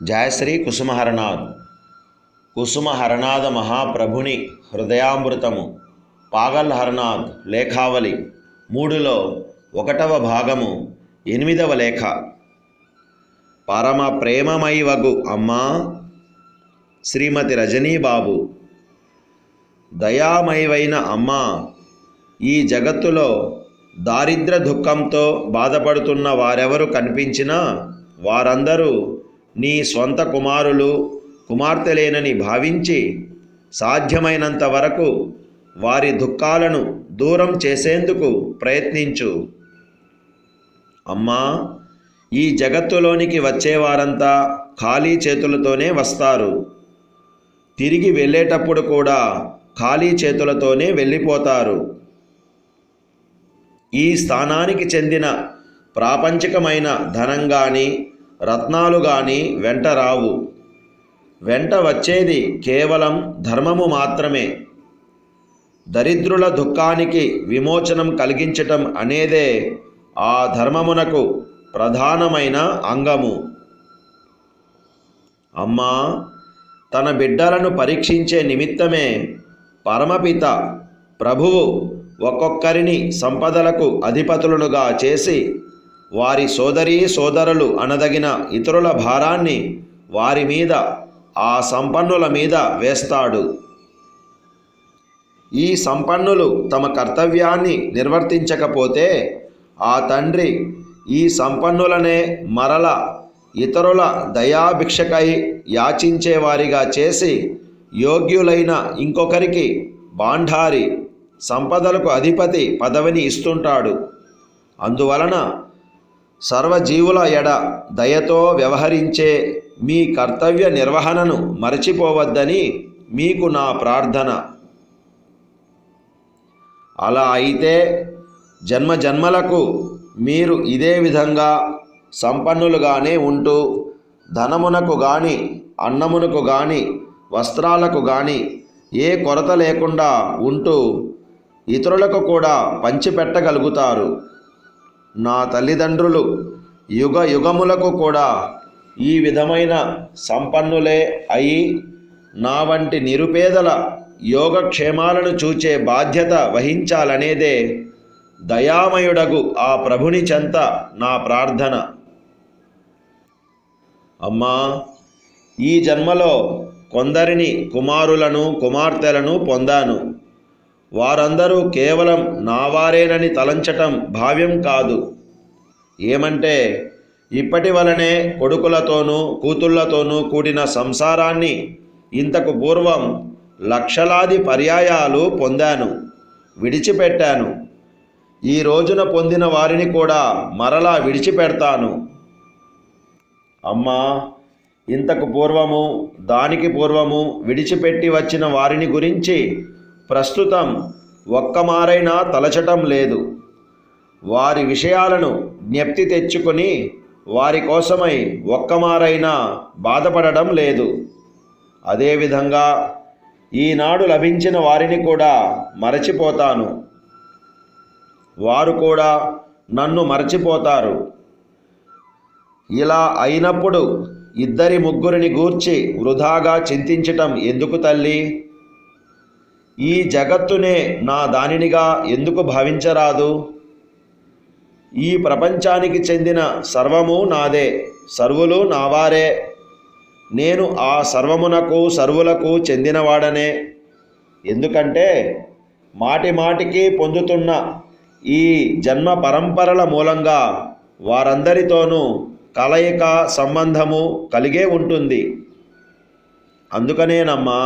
జయశ్రీ కుసుమహరనాథ్. కుసుమహరనాథ మహాప్రభుని హృదయామృతము పాగల్ హరనాథ్ లేఖావళి 3లో 1వ భాగము 8వ లేఖ. పరమ ప్రేమమైవగు అమ్మా శ్రీమతి రజనీబాబు. దయామయమైన అమ్మా, ఈ జగత్తులో దారిద్ర దుఃఖంతో బాధపడుతున్న వారెవరు కనిపించినా వారందరూ నీ స్వంత కుమారులు కుమార్తెలేనని భావించి సాధ్యమైనంత వరకు వారి దుఃఖాలను దూరం చేసేందుకు ప్రయత్నించు. అమ్మా, ఈ జగత్తులోనికి వచ్చేవారంతా ఖాళీ చేతులతోనే వస్తారు. తిరిగి వెళ్ళేటప్పుడు కూడా ఖాళీ చేతులతోనే వెళ్ళిపోతారు. ఈ స్థానానికి చెందిన ప్రాపంచికమైన ధనం కానీ రత్నాలు కానీ వెంట రావు. వెంట వచ్చేది కేవలం ధర్మము మాత్రమే. దరిద్రుల దుఃఖానికి విమోచనం కలిగించటం అనేదే ఆ ధర్మమునకు ప్రధానమైన అంగము. అమ్మా, తన బిడ్డలను పరీక్షించే నిమిత్తమే పరమపిత ప్రభువు ఒక్కొక్కరిని సంపదలకు అధిపతులుగా చేసి వారి సోదరులు అనదగిన ఇతరుల భారాన్ని వారి మీద, ఆ సంపన్నుల మీద వేస్తాడు. ఈ సంపన్నులు తమ కర్తవ్యాన్ని నిర్వర్తించకపోతే ఆ తండ్రి ఈ సంపన్నులనే మరల ఇతరుల దయాభిక్షకై యాచించేవారిగా చేసి యోగ్యులైన ఇంకొకరికి బాండారి సంపదలకు అధిపతి పదవిని ఇస్తుంటాడు. అందువలన సర్వజీవుల ఎడ దయతో వ్యవహరించే మీ కర్తవ్య నిర్వహణను మరచిపోవద్దని మీకు నా ప్రార్థన. అలా అయితే జన్మజన్మలకు మీరు ఇదే విధంగా సంపన్నులుగానే ఉంటూ ధనమునకు కానీ అన్నమునకు కానీ వస్త్రాలకు కానీ ఏ కొరత లేకుండా ఉంటూ ఇతరులకు కూడా పంచిపెట్టగలుగుతారు. నా తల్లిదండ్రులు యుగ యుగములకు కూడా ఈ విధమైన సంపన్నులే అయి నా వంటి నిరుపేదల యోగక్షేమాలను చూచే బాధ్యత వహించాలనేదే దయామయుడగు ఆ ప్రభుని చెంత నా ప్రార్థన. అమ్మా, ఈ జన్మలో కొందరిని కుమారులను కుమార్తెలను పొందాను. వారందరూ కేవలం నావారేనని తలంచటం భావ్యం కాదు. ఏమంటే ఇప్పటి వలనే కొడుకులతోనూ కూతుళ్లతోనూ కూడిన సంసారాన్ని ఇంతకు పూర్వం లక్షలాది పర్యాయాలు పొందాను, విడిచిపెట్టాను. ఈ రోజున పొందిన వారిని కూడా మరలా విడిచిపెడతాను. అమ్మా, ఇంతకు పూర్వము దానికి పూర్వము విడిచిపెట్టి వచ్చిన వారిని గురించి ప్రస్తుతం ఒక్కమారైనా తలచటం లేదు. వారి విషయాలను జ్ఞప్తి తెచ్చుకొని వారి కోసమై ఒక్కమారైనా బాధపడడం లేదు. అదేవిధంగా ఈనాడు లభించిన వారిని కూడా మరచిపోతాను. వారు కూడా నన్ను మరచిపోతారు. ఇలా అయినప్పుడు ఇద్దరి ముగ్గురిని గూర్చి వృధాగా చింతించటం ఎందుకు తల్లి? ఈ జగత్తునే నా దానినిగా ఎందుకు భావించరాదు? ఈ ప్రపంచానికి చెందిన సర్వము నాదే, సర్వులు నావారే. నేను ఆ సర్వమునకు సర్వులకు చెందినవాడనే. ఎందుకంటే మాటి మాటికి పొందుతున్న ఈ జన్మ పరంపరల మూలంగా వారందరితోనూ కలయిక సంబంధము కలిగే ఉంటుంది. అందుకనేనమ్మా,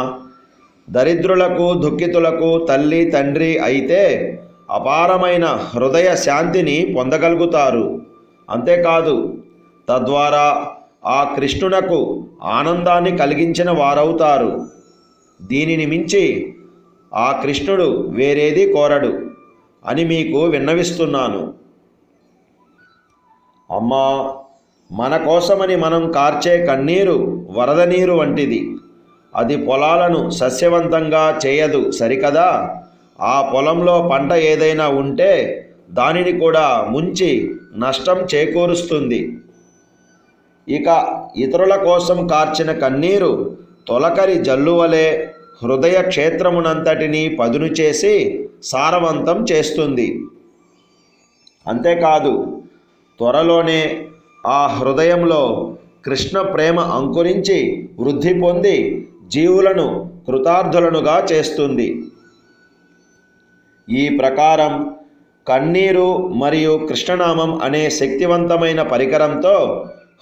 దరిద్రులకు దుఃఖితులకు తల్లి తండ్రి అయితే అపారమైన హృదయ శాంతిని పొందగలుగుతారు. అంతేకాదు తద్వారా ఆ కృష్ణునకు ఆనందాన్ని కలిగించిన వారవుతారు. దీనిని మించి ఆ కృష్ణుడు వేరేది కోరడు అని మీకు విన్నవిస్తున్నాను. అమ్మా, మన కోసమని మనం కార్చే కన్నీరు వరద నీరు వంటిది. అది పొలాలను సస్యవంతంగా చేయదు, సరికదా? ఆ పొలంలో పంట ఏదైనా ఉంటే దానిని కూడా ముంచి నష్టం చేకూరుస్తుంది. ఇక ఇతరుల కోసం కార్చిన కన్నీరు తొలకరి జల్లువలే హృదయ క్షేత్రమునంతటినీ పదును చేసి సారవంతం చేస్తుంది. అంతేకాదు, త్వరలోనే ఆ హృదయంలో కృష్ణ ప్రేమ అంకురించి వృద్ధి పొంది జీవులను కృతార్థులనుగా చేస్తుంది. ఈ ప్రకారం కన్నీరు మరియు కృష్ణనామం అనే శక్తివంతమైన పరికరంతో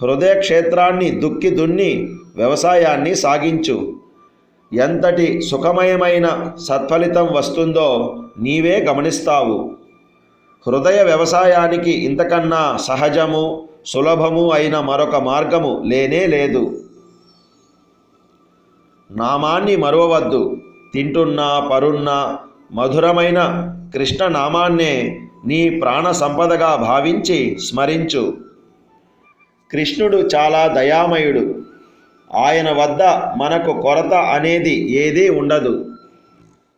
హృదయ క్షేత్రాన్ని దుక్కి దున్ని వ్యవసాయాన్ని సాగించు. ఎంతటి సుఖమయమైన సత్ఫలితం వస్తుందో నీవే గమనిస్తావు. హృదయ వ్యవసాయానికి ఇంతకన్నా సహజము, సులభము అయిన మరొక మార్గము లేనే లేదు. నామాన్ని మరువవద్దు. తింటున్నా పరున్నా మధురమైన కృష్ణనామాన్నే నీ ప్రాణ సంపదగా భావించి స్మరించు. కృష్ణుడు చాలా దయామయుడు. ఆయన వద్ద మనకు కొరత అనేది ఏదీ ఉండదు.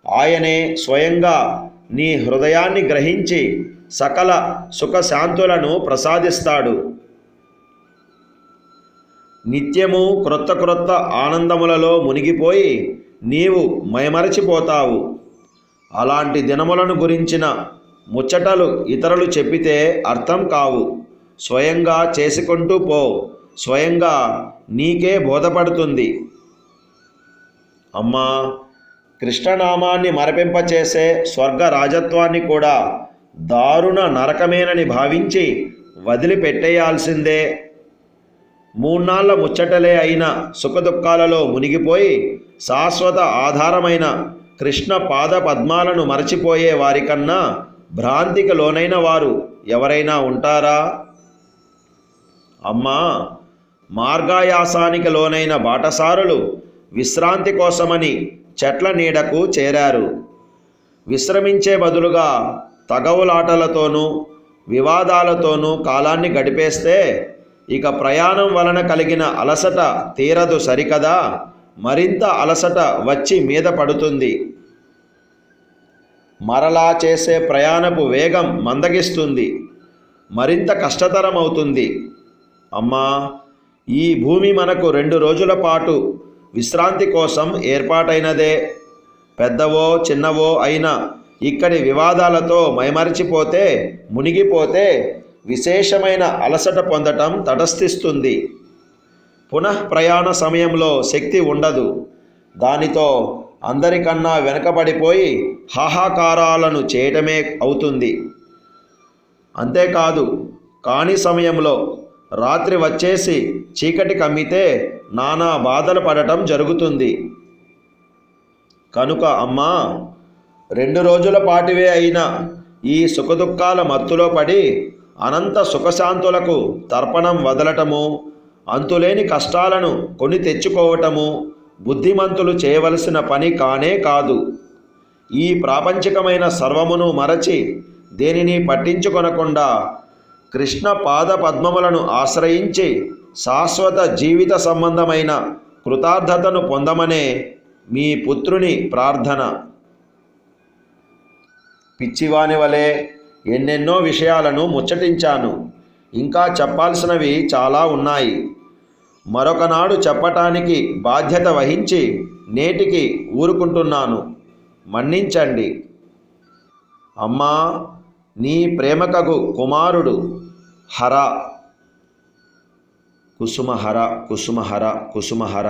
ఆయనే స్వయంగా నీ హృదయాన్ని గ్రహించి సకల సుఖశాంతులను ప్రసాదిస్తాడు. నిత్యము క్రొత్త క్రొత్త ఆనందములలో మునిగిపోయి నీవు మైమరచిపోతావు. అలాంటి దినములను గురించిన ముచ్చటలు ఇతరులు చెప్పితే అర్థం కావు. స్వయంగా చేసుకుంటూ పో. స్వయంగా నీకే బోధపడుతుంది. అమ్మా, కృష్ణనామాన్ని మరపింపచేసే స్వర్గ రాజత్వాన్ని కూడా దారుణ నరకమేనని భావించి వదిలిపెట్టేయాల్సిందే. మూన్నాళ్ల ముచ్చటలే అయిన సుఖదుఖాలలో మునిగిపోయి శాశ్వత ఆధారమైన కృష్ణ పాద పద్మాలను మరచిపోయే వారికన్నా భ్రాంతికి లోనైన వారు ఎవరైనా ఉంటారా? అమ్మా, మార్గాయాసానికి లోనైన బాటసారులు విశ్రాంతి కోసమని చెట్ల నీడకు చేరారు. విశ్రమించే బదులుగా తగవులాటలతోనూ వివాదాలతోనూ కాలాన్ని గడిపేస్తే ఇక ప్రయాణం వలన కలిగిన అలసట తీరదు సరికదా, మరింత అలసట వచ్చి మీద పడుతుంది. మరలా చేసే ప్రయాణపు వేగం మందగిస్తుంది. మరింత కష్టతరమవుతుంది. అమ్మా, ఈ భూమి మనకు 2 రోజుల పాటు విశ్రాంతి కోసం ఏర్పాటైనదే. పెద్దవో చిన్నవో అయినా ఇక్కడి వివాదాలతో మైమరిచిపోతే, మునిగిపోతే విశేషమైన అలసట పొందటం తటస్థిస్తుంది. పునః ప్రయాణ సమయంలో శక్తి ఉండదు. దానితో అందరికన్నా వెనకబడిపోయి హాహాకారాలను చేయటమే అవుతుంది. అంతేకాదు, కాని సమయంలో రాత్రి వచ్చేసి చీకటి కమ్మితే నానా బాధలు పడటం జరుగుతుంది. కనుక అమ్మా, 2 రోజుల పాటివే అయినా ఈ సుఖదుఖాల మత్తులో పడి అనంత సుఖశాంతులకు తర్పణం వదలటము, అంతులేని కష్టాలను కొని తెచ్చుకోవటము బుద్ధిమంతులు చేయవలసిన పని కానే కాదు. ఈ ప్రాపంచికమైన సర్వమును మరచి దేనిని పట్టించుకొనకుండా కృష్ణ పాద పద్మములను ఆశ్రయించి శాశ్వత జీవిత సంబంధమైన కృతార్థతను పొందమనే మీ పుత్రుని ప్రార్థన. పిచ్చివాని వలె ఎన్నెన్నో విషయాలను ముచ్చటించాను. ఇంకా చెప్పాల్సినవి చాలా ఉన్నాయి. మరొకనాడు చెప్పటానికి బాధ్యత వహించి నేటికి ఊరుకుంటున్నాను. మన్నించండి. అమ్మా, నీ ప్రేమకగు కుమారుడు హర. కుసుమహర కుసుమహర కుసుమహర.